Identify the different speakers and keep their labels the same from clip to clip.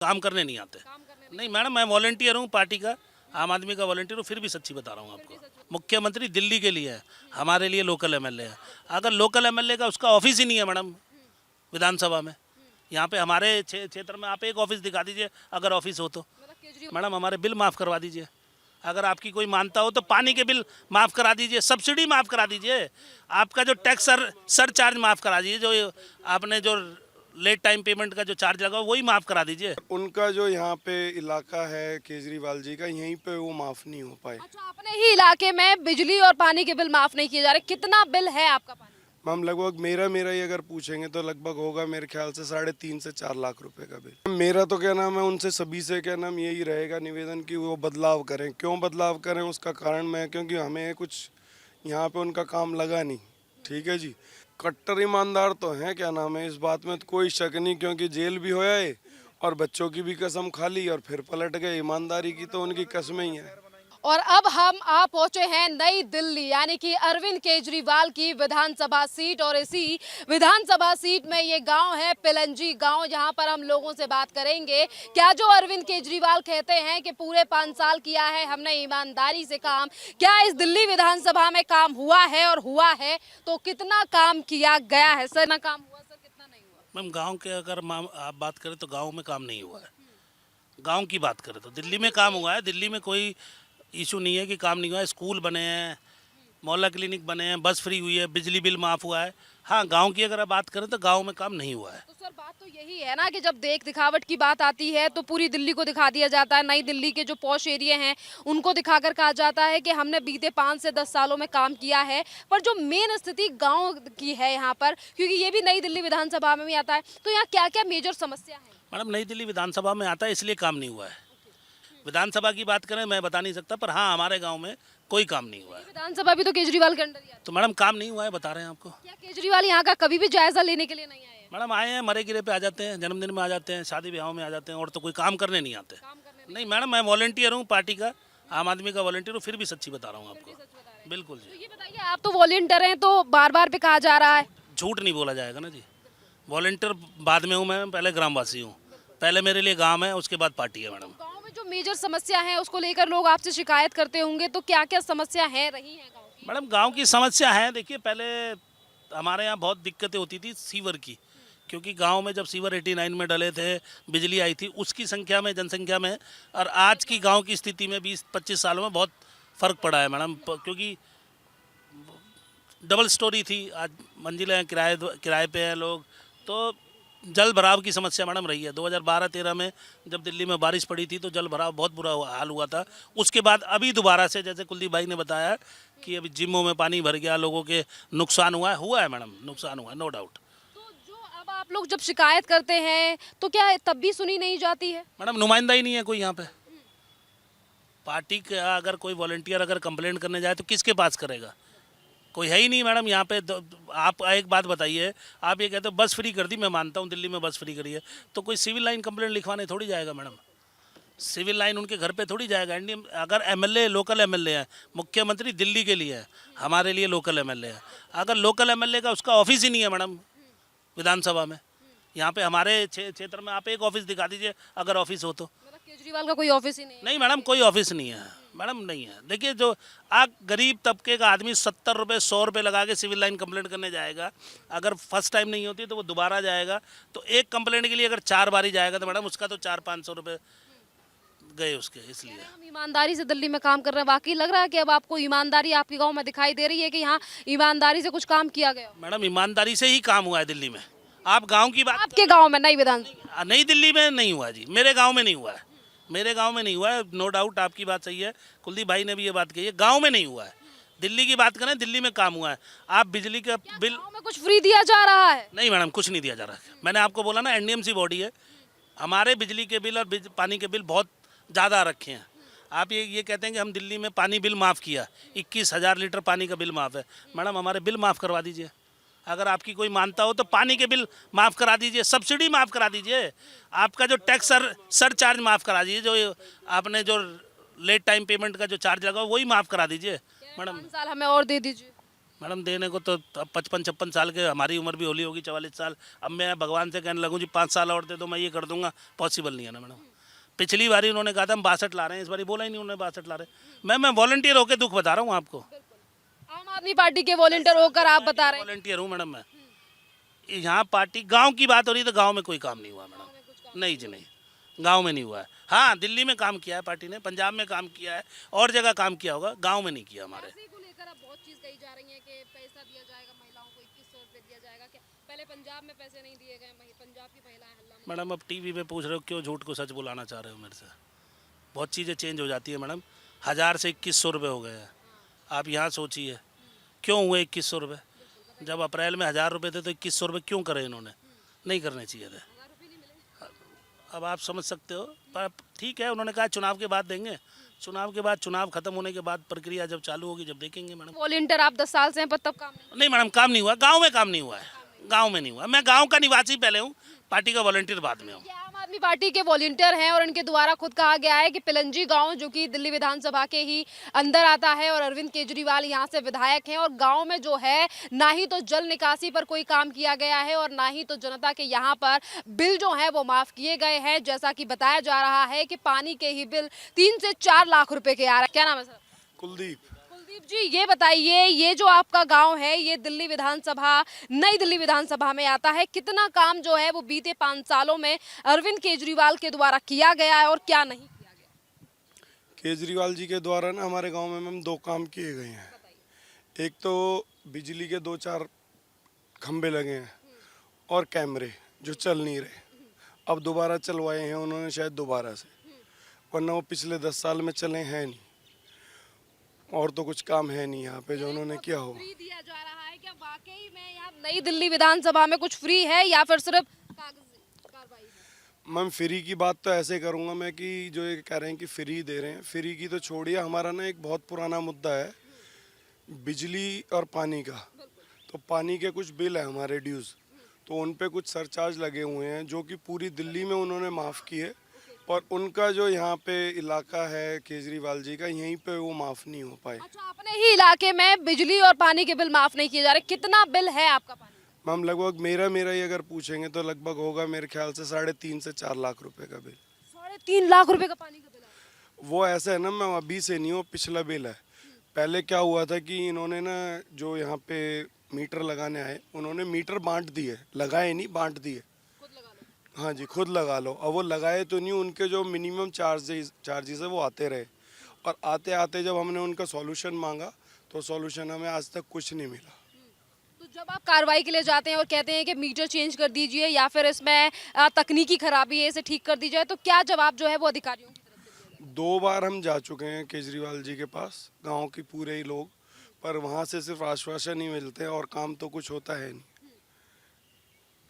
Speaker 1: काम करने नहीं आते। नहीं मैडम, मैं वॉलंटियर हूँ पार्टी का, आम आदमी का वॉलंटियर हूँ, फिर भी सच्ची बता रहा हूँ आपको। मुख्यमंत्री दिल्ली के लिए है, हमारे लिए लोकल एमएलए है। अगर लोकल एमएलए का उसका ऑफिस ही नहीं है मैडम विधानसभा में, यहाँ पे हमारे क्षेत्र में आप एक ऑफिस दिखा दीजिए अगर ऑफिस हो तो। मैडम हमारे बिल माफ़ करवा दीजिए, अगर आपकी कोई मानता हो तो पानी के बिल माफ़ करा दीजिए, सब्सिडी माफ़ करा दीजिए, आपका जो टैक्स सर चार्ज माफ़ करा दीजिए, जो आपने जो लेट टाइम पेमेंट का जो चार्ज लगा वही माफ़ करा दीजिए।
Speaker 2: उनका जो यहाँ पे इलाका है केजरीवाल जी का, यहीं पे वो माफ़ नहीं हो पाए।
Speaker 3: अच्छा, अपने ही इलाके में बिजली और पानी के बिल माफ नहीं किए जा रहे, कितना बिल है आपका पानी?
Speaker 2: मैम लगभग मेरा ही अगर पूछेंगे तो लगभग होगा मेरे ख्याल से 3.5 से 4 लाख रुपए का बिल। मेरा तो क्या नाम है, उनसे सभी से क्या नाम यही रहेगा निवेदन कि वो बदलाव करें। क्यों बदलाव करें उसका कारण मैं, क्योंकि हमें कुछ यहाँ पे उनका काम लगा नहीं। ठीक है जी, कट्टर ईमानदार तो हैं, क्या नाम है, इस बात में तो कोई शक नहीं, क्योंकि जेल भी होया है और बच्चों की भी कसम खा ली और फिर पलट गए। ईमानदारी की तो उनकी कसमें ही है।
Speaker 3: और अब हम आ पहुंचे हैं नई दिल्ली, यानी कि अरविंद केजरीवाल की विधानसभा सीट। और इसी विधानसभा सीट में ये गांव है पिलंजी गांव, जहां पर हम लोगों से बात करेंगे। क्या जो अरविंद केजरीवाल कहते हैं कि पूरे 5 साल किया है हमने ईमानदारी से काम, क्या इस दिल्ली विधानसभा में काम हुआ है, और हुआ है तो कितना काम किया गया है? सर ना काम हुआ, सर कितना नहीं हुआ?
Speaker 1: मैम गांव के अगर आप बात करें तो गांव में काम नहीं हुआ है। गांव की बात करें तो दिल्ली में काम हुआ है। दिल्ली में कोई इशू नहीं है कि काम नहीं हुआ है। स्कूल बने हैं, मोहल्ला क्लिनिक बने हैं, बस फ्री हुई है, बिजली बिल माफ़ हुआ है। हाँ, गांव की अगर आप बात करें तो गांव में काम नहीं हुआ है।
Speaker 3: तो सर बात तो यही है ना कि जब देख दिखावट की बात आती है तो पूरी दिल्ली को दिखा दिया जाता है। नई दिल्ली के जो पॉश एरिया हैं उनको दिखाकर कहा जाता है कि हमने बीते 5 से 10 सालों में काम किया है। पर जो मेन स्थिति गांव की है यहाँ पर, क्योंकि ये भी नई दिल्ली विधानसभा में भी आता है, तो यहाँ क्या क्या मेजर समस्या है?
Speaker 1: मैडम नई दिल्ली विधानसभा में आता है इसलिए काम नहीं हुआ है। विधानसभा की बात करें मैं बता नहीं सकता, पर हाँ हमारे गांव में कोई काम नहीं हुआ है।
Speaker 3: विधानसभा भी तो केजरीवाल के अंडर ही आती है।
Speaker 1: तो मैडम काम नहीं हुआ है, बता रहे हैं आपको।
Speaker 3: क्या केजरीवाल यहाँ का कभी भी जायजा लेने के लिए नहीं आए हैं?
Speaker 1: मैडम आए हैं, मरे गिरे पे आ जाते हैं, जन्मदिन में आ जाते हैं, शादी ब्याहों में आ जाते हैं, और तो कोई काम करने नहीं आते। नहीं मैडम, मैं वॉलंटियर हूँ पार्टी का, आम आदमी का वॉलंटियर हूँ, फिर भी सच्ची बता रहा हूँ आपको। बिल्कुल
Speaker 3: तो
Speaker 1: जी।
Speaker 3: ये बताइए, आप तो वॉलंटियर हैं तो बार बार पे कहा जा रहा है।
Speaker 1: झूठ नहीं बोला जाएगा ना जी। वॉलंटियर बाद में हूँ, मैं पहले ग्रामवासी हूँ। पहले मेरे लिए गाँव है, उसके बाद पार्टी है मैडम।
Speaker 3: गांव में जो मेजर समस्या है उसको लेकर लोग आपसे शिकायत करते होंगे, तो क्या क्या समस्या है रही है गांव की?
Speaker 1: मैडम गांव की समस्या है, देखिए पहले हमारे यहाँ बहुत दिक्कतें होती थी सीवर की, क्योंकि गांव में जब सीवर 89 में डले थे, बिजली आई थी, उसकी संख्या में, जनसंख्या में, और आज की गांव की स्थिति में 20-25 सालों में बहुत फ़र्क पड़ा है मैडम। क्योंकि डबल स्टोरी थी, आज मंजिलें किराए पे हैं लोग। तो जल भराव की समस्या मैडम रही है। 2012-13 में जब दिल्ली में बारिश पड़ी थी तो जल भराव बहुत बुरा हाल हुआ था। उसके बाद अभी दोबारा से, जैसे कुलदीप भाई ने बताया कि अभी जिमों में पानी भर गया, लोगों के नुकसान हुआ है मैडम, नुकसान हुआ है, नो डाउट।
Speaker 3: तो जो अब आप लोग जब शिकायत करते हैं तो क्या तब भी सुनी नहीं जाती है?
Speaker 1: मैडम नुमाइंदा ही नहीं है कोई यहाँ पे। पार्टी का अगर कोई वॉलंटियर अगर कंप्लेंट करने जाए तो किसके पास करेगा? कोई है ही नहीं मैडम यहाँ पे। आप एक बात बताइए, आप ये कहते हो बस फ्री कर दी, मैं मानता हूँ दिल्ली में बस फ्री करी है, तो कोई सिविल लाइन कंप्लेंट लिखवाने थोड़ी जाएगा मैडम। सिविल लाइन उनके घर पे थोड़ी जाएगा। इंडियन अगर एमएलए लोकल एमएलए है, मुख्यमंत्री दिल्ली के लिए है, हमारे लिए लोकल एमएलए है। अगर लोकल एमएलए का उसका ऑफिस ही नहीं है मैडम विधानसभा में, यहाँ पे हमारे क्षेत्र में आप एक ऑफिस दिखा दीजिए अगर ऑफिस हो तो।
Speaker 3: मतलब केजरीवाल का कोई ऑफिस ही नहीं है?
Speaker 1: नहीं मैडम, कोई ऑफिस नहीं है मैडम, नहीं है। देखिए जो आप गरीब तबके का आदमी 70 रुपये 100 रुपये लगा के सिविल लाइन कंप्लेंट करने जाएगा, अगर फर्स्ट टाइम नहीं होती तो वो दोबारा जाएगा। तो एक कंप्लेंट के लिए अगर 4 बारी जाएगा तो मैडम उसका तो 400-500 रुपये गए उसके। इसलिए
Speaker 3: हम ईमानदारी से दिल्ली में काम कर रहे हैं, वाकई लग रहा है कि अब आपको ईमानदारी आपके गांव में दिखाई दे रही है कि यहाँ ईमानदारी से कुछ काम किया गया हो?
Speaker 1: मैडम ईमानदारी से ही काम हुआ है दिल्ली में। आप गाँव की बात,
Speaker 3: आपके गांव में नहीं विधान?
Speaker 1: नई दिल्ली में नहीं हुआ जी, मेरे गाँव में नहीं हुआ है। मेरे गांव में नहीं हुआ है, नो डाउट, आपकी बात सही है। कुलदीप भाई ने भी ये बात कही है, गांव में नहीं हुआ है। दिल्ली की बात करें, दिल्ली में काम हुआ है। आप बिजली का बिल,
Speaker 3: गांव में कुछ फ्री दिया जा रहा है?
Speaker 1: नहीं मैडम, कुछ नहीं दिया जा रहा है। मैंने आपको बोला ना, एनडीएमसी बॉडी है, हमारे बिजली के बिल और पानी के बिल बहुत ज़्यादा रखे हैं। आप ये कहते हैं कि हम दिल्ली में पानी बिल माफ़ किया, 21,000 लीटर पानी का बिल माफ़ है। मैडम हमारे बिल माफ़ करवा दीजिए, अगर आपकी कोई मानता हो तो पानी के बिल माफ़ करा दीजिए, सब्सिडी माफ़ करा दीजिए, आपका जो टैक्स सर चार्ज माफ़ करा दीजिए, जो आपने जो लेट टाइम पेमेंट का जो चार्ज लगा वही माफ़ करा दीजिए मैडम।
Speaker 3: 5 साल हमें और दे दीजिए।
Speaker 1: मैडम देने को तो अब 55-56 साल के, हमारी उम्र भी होली होगी 44 साल। अब मैं भगवान से कहने लगूँ जी 5 साल और दे दो मैं ये कर दूंगा, पॉसिबल नहीं है ना मैडम। पिछली बारी उन्होंने कहा था हम 62 ला रहे हैं, इस बारी बोला ही नहीं उन्होंने 62 ला रहे हैं। मैं वॉलंटियर होकर दुख बता रहा हूँ आपको।
Speaker 3: आम आदमी पार्टी के वॉलंटियर होकर आप बता रहे हैं।
Speaker 1: वॉलंटियर हूँ मैडम मैं। यहाँ पार्टी गांव की बात हो रही है तो गांव में कोई काम नहीं हुआ मैडम। नहीं जी नहीं, गांव में नहीं हुआ है। हाँ दिल्ली में काम किया है पार्टी ने, पंजाब में काम किया है, और जगह काम किया होगा, गांव में नहीं किया हमारे।
Speaker 3: पैसे को लेकर अब बहुत चीज कही जा रही है कि पैसा दिया जाएगा महिलाओं को, 2100 रुपए दिया जाएगा। क्या पहले पंजाब में पैसे नहीं दिए गए? पंजाब की महिलाएं हल्ला में।
Speaker 1: मैडम अब टीवी पे पूछ रहे हो, क्यों झूठ को सच बुलाना चाह रहे हो मेरे से? बहुत चीज़ें चेंज हो जाती है मैडम। 1000 से 2100 रुपये हो गए हैं। आप यहाँ सोचिए क्यों हुए 2100 रुपये? जब अप्रैल में 1000 रुपये थे तो 2100 रुपये क्यों करे इन्होंने? नहीं करने चाहिए थे। अब आप समझ सकते हो, पर ठीक है उन्होंने कहा चुनाव के बाद देंगे। चुनाव के बाद, चुनाव खत्म होने के बाद प्रक्रिया जब चालू होगी जब देखेंगे मैडम।
Speaker 3: वॉलंटियर आप 10 साल से हैं पर तब काम नहीं।
Speaker 1: नहीं मैडम काम नहीं हुआ, गांव में काम नहीं हुआ है, गांव में नहीं हुआ। मैं गांव का निवासी पहले हूँ, पार्टी का वॉलंटियर बाद में हूँ।
Speaker 3: ये आम आदमी पार्टी के वॉलंटियर हैं और इनके द्वारा खुद कहा गया है कि पिलंजी गांव जो कि दिल्ली विधानसभा के ही अंदर आता है और अरविंद केजरीवाल यहां से विधायक हैं, और गांव में जो है ना ही तो जल निकासी पर कोई काम किया गया है और ना ही तो जनता के यहां पर बिल जो है वो माफ किए गए हैं। जैसा कि बताया जा रहा है कि पानी के ही बिल 3 से 4 लाख रुपए के आ रहे हैं। क्या नाम है सर?
Speaker 2: कुलदीप।
Speaker 3: कुलदीप जी, ये बताइए, ये जो आपका गांव है ये दिल्ली विधानसभा, नई दिल्ली विधानसभा में आता है। कितना काम जो है वो बीते 5 सालों में अरविंद केजरीवाल के द्वारा किया गया है और क्या नहीं किया गया?
Speaker 2: केजरीवाल जी के द्वारा ना हमारे गांव में मैम 2 काम किए गए हैं। एक तो बिजली के 2-4 खंबे लगे हैं और कैमरे जो चल नहीं रहे, अब दोबारा चलवाए हैं उन्होंने शायद दोबारा से, वरना वो पिछले 10 साल में चले हैं नहीं। और तो कुछ काम है नहीं यहाँ पे जो उन्होंने किया हो।
Speaker 3: फ्री दिया जा रहा है, क्या वाकई में यहाँ नई दिल्ली विधानसभा में कुछ फ्री है या फिर सिर्फ कागजी कार्रवाई है?
Speaker 2: मैम फ्री की बात तो ऐसे करूँगा मैं कि जो ये कह रहे हैं कि फ्री दे रहे हैं, फ्री की तो छोड़िए। हमारा ना एक बहुत पुराना मुद्दा है बिजली और पानी का। तो पानी के कुछ बिल है हमारे ड्यूज़, तो उन पे कुछ सरचार्ज लगे हुए हैं जो कि पूरी दिल्ली में उन्होंने माफ़ किए, और उनका जो यहाँ पे इलाका है केजरीवाल जी का, यहीं पे वो माफ़ नहीं हो पाए।
Speaker 3: अच्छा, अपने ही इलाके में बिजली और पानी के बिल माफ नहीं किए जा रहे। कितना बिल है आपका पानी?
Speaker 2: मैम लगभग मेरा ही अगर पूछेंगे तो लगभग होगा मेरे ख्याल से 3.5 से 4 लाख रुपए का बिल।
Speaker 3: 3.5 लाख रुपए का पानी का बिल है?
Speaker 2: वो ऐसा है ना मैम, अभी से नहीं, वो पिछला बिल है। पहले क्या हुआ था कि इन्होंने ना जो यहाँ पे मीटर लगाने आए, उन्होंने मीटर बांट दिए, लगाए नहीं बांट दिए।
Speaker 3: खुद लगा लो।
Speaker 2: हाँ जी खुद लगा लो। अब वो लगाए तो नहीं, उनके जो मिनिमम चार्जेस है वो आते रहे, और आते आते जब हमने उनका सॉल्यूशन मांगा तो सॉल्यूशन हमें आज तक कुछ नहीं मिला।
Speaker 3: तो जब आप कार्रवाई के लिए जाते हैं और कहते हैं कि मीटर चेंज कर दीजिए या फिर इसमें तकनीकी खराबी है इसे ठीक कर दीजिए, तो क्या जवाब जो है वो अधिकारियों की तरफ से दिया जाता
Speaker 2: 2 बार हम जा चुके हैं केजरीवाल जी के पास, गांव के पूरे ही लोग, पर वहाँ से सिर्फ आश्वासन ही मिलते हैं और काम तो कुछ होता है नहीं।
Speaker 3: है?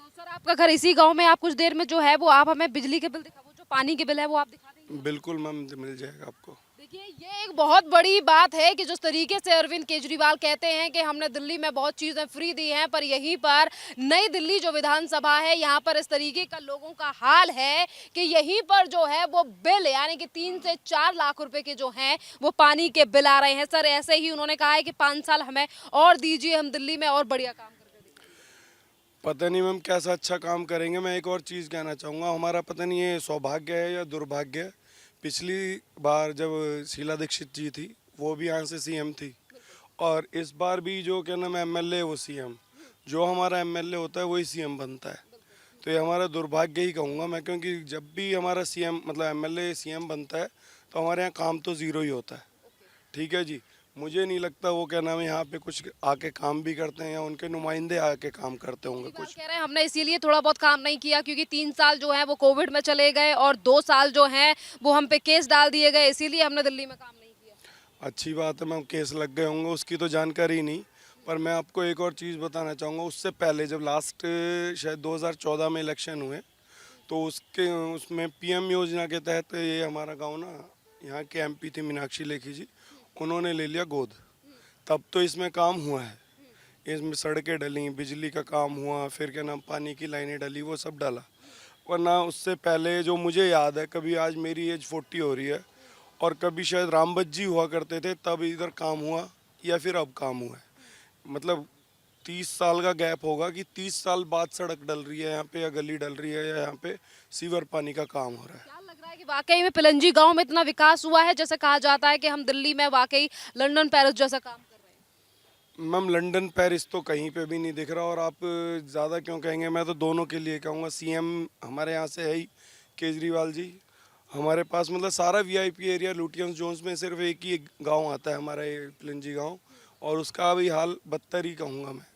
Speaker 3: तो सर आपका घर इसी गांव में, आप कुछ देर में जो है वो आप हमें बिजली के बिल दिखा, वो जो पानी के बिल है वो आप दिखा देंगे?
Speaker 2: बिल्कुल मैम मिल जाएगा आपको।
Speaker 3: देखिए, ये एक बहुत बड़ी बात है कि जिस तरीके से अरविंद केजरीवाल कहते हैं कि हमने दिल्ली में बहुत चीज़ें फ्री दी हैं, पर यहीं पर नई दिल्ली जो विधानसभा है यहाँ पर इस तरीके का लोगों का हाल है कि यहीं पर जो है वो बिल यानी कि 3 से 4 लाख रुपए के जो हैं वो पानी के बिल आ रहे हैं। सर ऐसे ही उन्होंने कहा है कि 5 साल हमें और दीजिए, हम दिल्ली में और बढ़िया काम करके देंगे।
Speaker 2: पता नहीं मैम कैसा अच्छा काम करेंगे। मैं एक और चीज़ कहना चाहूँगा, हमारा पता नहीं ये सौभाग्य है या दुर्भाग्य है, पिछली बार जब शीला दीक्षित जी थी वो भी यहाँ से सीएम थी, और इस बार भी जो क्या नाम एमएलए वो सीएम, जो हमारा एमएलए होता है वही सीएम बनता है। तो ये हमारा दुर्भाग्य ही कहूँगा मैं, क्योंकि जब भी हमारा सीएम मतलब एमएलए सीएम बनता है तो हमारे यहाँ काम तो ज़ीरो ही होता है। ठीक है जी, मुझे नहीं लगता वो क्या नाम है यहाँ पे कुछ आके काम भी करते हैं या उनके नुमाइंदे आके काम करते होंगे कुछ।
Speaker 3: कह रहे हैं हमने इसीलिए थोड़ा बहुत काम नहीं किया क्योंकि 3 साल जो है वो कोविड में चले गए और 2 साल जो हैं वो हम पे केस डाल दिए गए, इसीलिए हमने दिल्ली में काम नहीं किया।
Speaker 2: अच्छी बात है मैम, केस लग गए होंगे उसकी तो जानकारी नहीं, पर मैं आपको एक और चीज़ बताना चाहूँगा। उससे पहले जब लास्ट शायद 2014 में इलेक्शन हुए तो उसमें पीएम योजना के तहत ये हमारा गाँव ना, यहाँ के एमपी थी मीनाक्षी लेखी जी, उन्होंने ले लिया गोद। तब तो इसमें काम हुआ है, इसमें सड़कें डली, बिजली का काम हुआ, फिर क्या नाम पानी की लाइनें डली, वो सब डाला। वरना उससे पहले जो मुझे याद है, कभी आज मेरी एज 40 हो रही है और कभी शायद रामबत जी हुआ करते थे तब इधर काम हुआ या फिर अब काम हुआ है। मतलब 30 साल का गैप होगा कि 30 साल बाद सड़क डल रही है यहाँ पे, या गली डल रही है, या यहाँ पे सीवर पानी का काम हो रहा है।
Speaker 3: क्या लग रहा है कि वाकई में पिलंजी गांव में इतना विकास हुआ है, जैसे कहा जाता है कि हम दिल्ली में वाकई लंदन पेरिस जैसा काम कर रहे हैं?
Speaker 2: मैम लंदन पेरिस तो कहीं पे भी नहीं दिख रहा, और आप ज़्यादा क्यों कहेंगे, मैं तो दोनों के लिए कहूँगा। सीएम हमारे यहाँ से है ही केजरीवाल जी। हमारे पास मतलब सारा वीआईपी एरिया लुटियंस जोन्स में सिर्फ एक ही गांव आता है हमारा, ये पिलंजी गांव, और उसका भी हाल बदतर ही कहूँगा मैं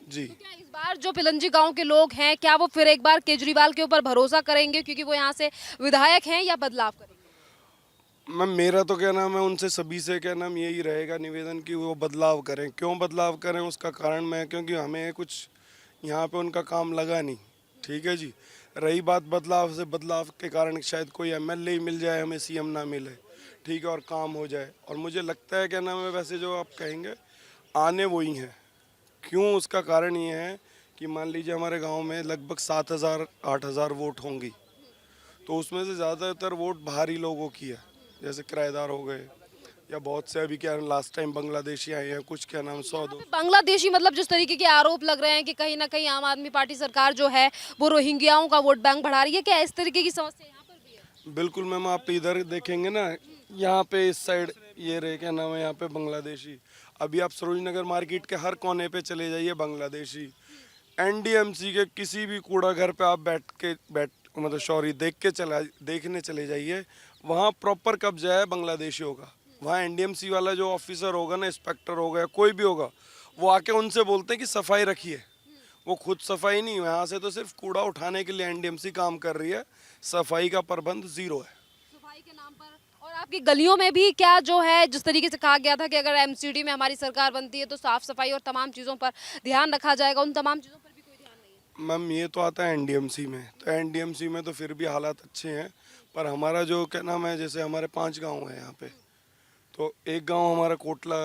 Speaker 2: जी।
Speaker 3: तो क्या इस बार जो पिलंजी गांव के लोग हैं, क्या वो फिर एक बार केजरीवाल के ऊपर भरोसा करेंगे, क्योंकि वो यहाँ से विधायक हैं, या बदलाव करेंगे?
Speaker 2: मैम मेरा तो क्या नाम है, उनसे सभी से क्या नाम यही रहेगा निवेदन कि वो बदलाव करें। क्यों बदलाव करें उसका कारण मैं, क्योंकि हमें कुछ यहाँ पे उनका काम लगा नहीं, ठीक है जी। रही बात बदलाव से, बदलाव के कारण शायद कोई एमएलए ही मिल जाए, हमें सीएम ना मिले, ठीक है, और काम हो जाए। और मुझे लगता है क्या नाम है, वैसे जो आप कहेंगे आने वो ही हैं। क्यों, उसका कारण ये है कि मान लीजिए हमारे गांव में लगभग 7,000-8,000 वोट होंगी, तो उसमें से ज़्यादातर वोट बाहरी लोगों की है, जैसे किराएदार हो गए, या बहुत से अभी क्या लास्ट टाइम बांग्लादेशी आए हैं कुछ, क्या नाम 100-200।
Speaker 3: बांग्लादेशी मतलब जिस तरीके के आरोप लग रहे हैं कि कहीं ना कहीं आम आदमी पार्टी सरकार जो है वो रोहिंग्याओं का वोट बैंक बढ़ा रही है, क्या इस तरीके की समस्या यहाँ पर भी है?
Speaker 2: बिल्कुल मैम, आप इधर देखेंगे ना, यहाँ पे इस साइड ये रहे, क्या नाम है, यहाँ पे बांग्लादेशी। अभी आप सरोजनगर मार्केट के हर कोने पे चले जाइए, बांग्लादेशी। एनडीएमसी के किसी भी कूड़ा घर पे आप मतलब सॉरी देखने चले जाइए, वहाँ प्रॉपर कब्जा है बांग्लादेशियों का। वहाँ एनडीएमसी वाला जो ऑफिसर होगा ना, इंस्पेक्टर होगा, कोई भी होगा, वो आके उनसे बोलते हैं कि सफाई रखिए। वो खुद सफाई नहीं, यहाँ से तो सिर्फ कूड़ा उठाने के लिए एनडीएमसी काम कर रही है, सफाई का प्रबंध जीरो है।
Speaker 3: सफाई के नाम पर। और आपकी गलियों में भी क्या जो है, जिस तरीके से कहा गया था कि अगर एमसीडी में हमारी सरकार बनती है तो साफ सफाई और तमाम चीज़ों पर ध्यान रखा जाएगा, उन तमाम चीज़ों पर भी कोई ध्यान नहीं है?
Speaker 2: मैम ये तो आता है एनडीएमसी में, तो एनडीएमसी में तो फिर भी हालात अच्छे हैं, पर हमारा जो क्या नाम है, जैसे हमारे 5 गांव हैं यहाँ पे, तो एक गांव हमारा कोटला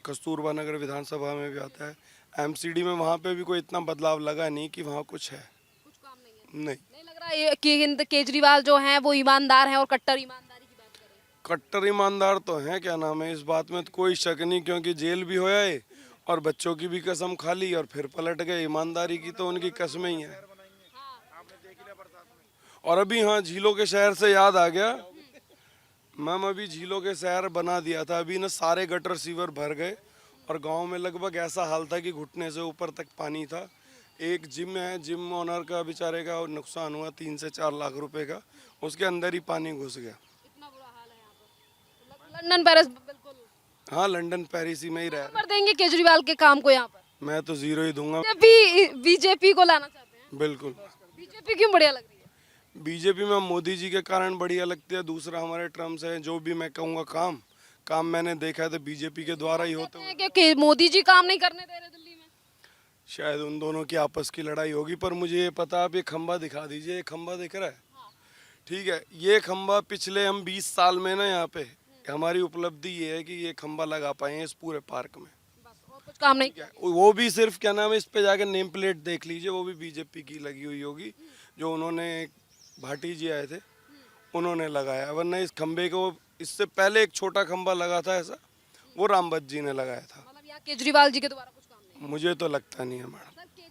Speaker 2: कस्तूरबा नगर विधानसभा में भी आता है, एमसीडी में, वहाँ पे भी कोई इतना बदलाव लगा नहीं कि वहाँ कुछ है।
Speaker 3: कुछ काम नहीं है?
Speaker 2: नहीं,
Speaker 3: नहीं लग रहा है कि केजरीवाल जो हैं वो ईमानदार हैं और कट्टर ईमानदारी की बात करें?
Speaker 2: कट्टर ईमानदार तो हैं, क्या नाम है, इस बात में तो कोई शक नहीं, क्योंकि जेल भी होया है और बच्चों की भी कसम खा ली और फिर पलट गए। ईमानदारी की तो उनकी कसमें ही है। और अभी हाँ, झीलों के शहर से याद आ गया मैम, अभी झीलों के शहर बना दिया था, अभी ना सारे गटर सीवर भर गए, और गांव में लगभग ऐसा हाल था कि घुटने से ऊपर तक पानी था। एक जिम है, जिम ओनर का बेचारे का नुकसान हुआ 3 से 4 लाख रुपए का, उसके अंदर ही पानी घुस गया।
Speaker 3: इतना बुरा हाल है यहाँ पर? लंदन पेरिस बिल्कुल।
Speaker 2: हाँ, लंदन पेरिस ही में ही रह
Speaker 3: पर देंगे केजरीवाल के काम को यहाँ पर?
Speaker 2: मैं तो 0 ही दूंगा।
Speaker 3: बीजेपी को लाना चाहते हैं?
Speaker 2: बिल्कुल।
Speaker 3: बीजेपी क्यों बढ़िया लग रही है?
Speaker 2: बीजेपी में मोदी जी के कारण बढ़िया लगती है, दूसरा हमारे टर्म्स है, जो भी मैं कहूँगा काम मैंने देखा है तो बीजेपी के द्वारा ही होते हुए।
Speaker 3: कि मोदी जी काम नहीं करने दे रहे दिल्ली में?
Speaker 2: शायद उन दोनों की आपस की लड़ाई होगी, पर मुझे ये पता, आप ये खंबा दिखा दीजिए, ये खंबा दिख रहा है, ठीक है, ये खंबा पिछले हम 20 साल में ना, यहाँ पे हमारी उपलब्धि ये है कि ये खंबा लगा पाए हैं इस पूरे पार्क में।
Speaker 3: और कुछ काम नहीं?
Speaker 2: वो भी सिर्फ क्या नाम है, इस पे जाकर नेम प्लेट देख लीजिए, वो भी बीजेपी की लगी हुई होगी, जो उन्होंने भाटी जी आए थे उन्होंने लगाया, वरना इस खंबे को इससे पहले एक छोटा खंबा लगा था ऐसा, वो रामबत जी ने लगाया था।
Speaker 3: मतलब यहाँ केजरीवाल जी के द्वारा कुछ काम नहीं?
Speaker 2: मुझे तो लगता नहीं है मैडम।